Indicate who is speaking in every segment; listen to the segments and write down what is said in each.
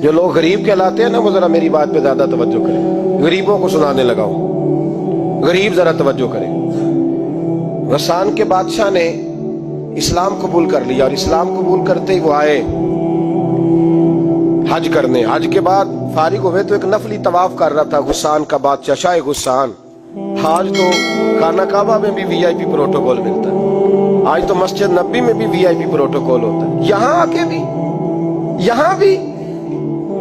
Speaker 1: جو لوگ غریب کہلاتے ہیں نا وہ ذرا میری بات پہ زیادہ توجہ کریں، غریبوں کو سنانے لگا ہوں، غریب ذرا توجہ کریں۔ غسان کے بادشاہ نے اسلام قبول کر لیا، اور اسلام قبول کرتے ہی وہ آئے حج کرنے۔ حج کے بعد فارغ ہوئے تو ایک نفلی طواف کر رہا تھا غسان کا بادشاہ، شاہ غسان۔ آج تو خانہ کعبہ میں بھی وی آئی پی پروٹوکول ملتا ہے، آج تو مسجد نبی میں بھی وی آئی پی پروٹوکول ہوتا ہے، یہاں آ کے بھی، یہاں بھی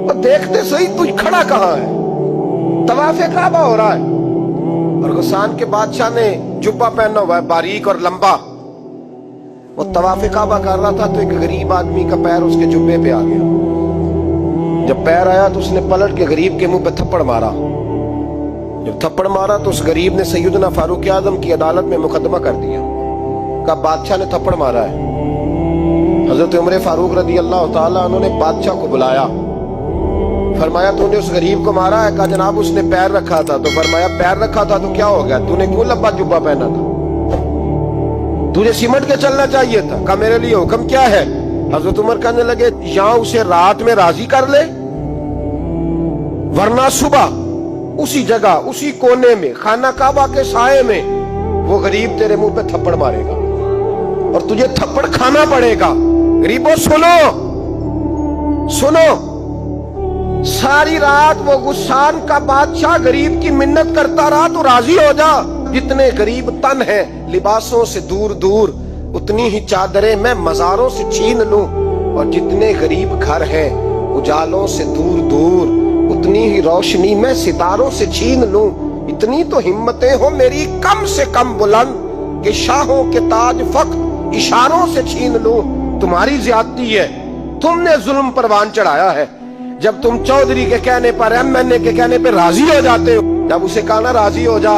Speaker 1: اور دیکھتے صحیح تجھ کھڑا کہاں ہے؟ طواف کعبہ ہو رہا ہے، اور غسان کے بادشاہ نے جبہ پہنا ہوا ہے باریک اور لمبا، وہ طواف کعبہ کر رہا تھا تو ایک غریب آدمی کا پیر اس کے جبے پہ آ گیا۔ جب پیر آیا تو اس نے پلٹ کے غریب کے منہ پہ تھپڑ مارا۔ جب تھپڑ مارا تو اس غریب نے سیدنا فاروق اعظم کی عدالت میں مقدمہ کر دیا، کہا بادشاہ نے تھپڑ مارا ہے۔ حضرت عمر فاروق رضی اللہ تعالیٰ عنہ نے بادشاہ کو بلایا، فرمایا تو نے اس غریب کو مارا ہے؟ کہا جناب اس نے پیر رکھا تھا۔ تو فرمایا پیر رکھا تھا تو کیا ہو گیا؟ تو نے کیوں لمبا جبہ پہنا تھا؟ تجھے سمٹ کے چلنا چاہیے تھا۔ کہا میرے لیے حکم کیا ہے؟ حضرت عمر کہنے لگے یہاں اسے رات میں راضی کر لے، ورنہ صبح اسی جگہ اسی کونے میں خانہ کعبہ کے سائے میں وہ غریب تیرے منہ پہ تھپڑ مارے گا اور تجھے تھپڑ کھانا پڑے گا۔ غریبوں سنو سنو، ساری رات وہ غسان کا بادشاہ غریب کی منت کرتا رہا تو راضی ہو جا۔ جتنے غریب تن ہیں لباسوں سے دور دور، اتنی ہی چادریں میں مزاروں سے چھین لوں، اور جتنے غریب گھر ہیں اجالوں سے دور دور، اتنی ہی روشنی میں ستاروں سے چھین لوں۔ اتنی تو ہمتیں ہو میری کم سے کم بلند کہ شاہوں کے تاج فقط اشاروں سے چھین لوں۔ تمہاری زیادتی ہے، تم نے ظلم پروان چڑھایا ہے۔ جب تم چودھری کے کہنے پر، ایم این اے کے کہنے پہ راضی ہو جاتے ہو، جب اسے کہا نا راضی ہو جا،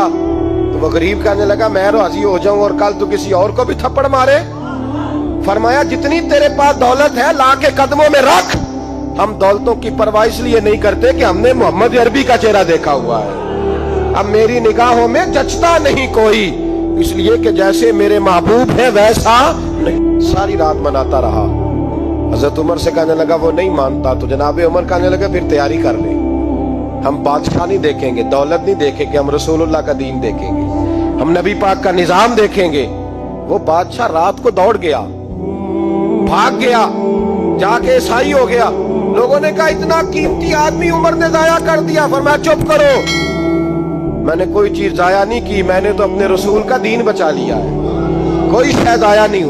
Speaker 1: تو وہ غریب کہنے لگا میں راضی ہو جاؤں اور کل تو کسی اور کو بھی تھپڑ مارے؟ فرمایا جتنی تیرے پاس دولت ہے لا کے قدموں میں رکھ۔ ہم دولتوں کی پرواہ اس لیے نہیں کرتے کہ ہم نے محمد عربی کا چہرہ دیکھا ہوا ہے، اب میری نگاہوں میں جچتا نہیں کوئی، اس لیے کہ جیسے میرے محبوب ہے ویسا نہیں۔ ساری رات مناتا رہا۔ حضرت عمر سے کہنے لگا وہ نہیں مانتا، تو جناب عمر کہنے لگا پھر تیاری کر لیں، ہم بادشاہ نہیں دیکھیں گے، دولت نہیں دیکھیں گے، ہم رسول اللہ کا دین دیکھیں گے، ہم نبی پاک کا نظام دیکھیں گے۔ وہ بادشاہ رات کو دوڑ گیا، بھاگ گیا، جا کے عیسائی ہو گیا۔ لوگوں نے کہا اتنا قیمتی آدمی عمر نے ضائع کر دیا۔ فرمایا چپ کرو، میں نے کوئی چیز ضائع نہیں کی، میں نے تو اپنے رسول کا دین بچا لیا ہے، کوئی شے ضائع نہیں ہوا۔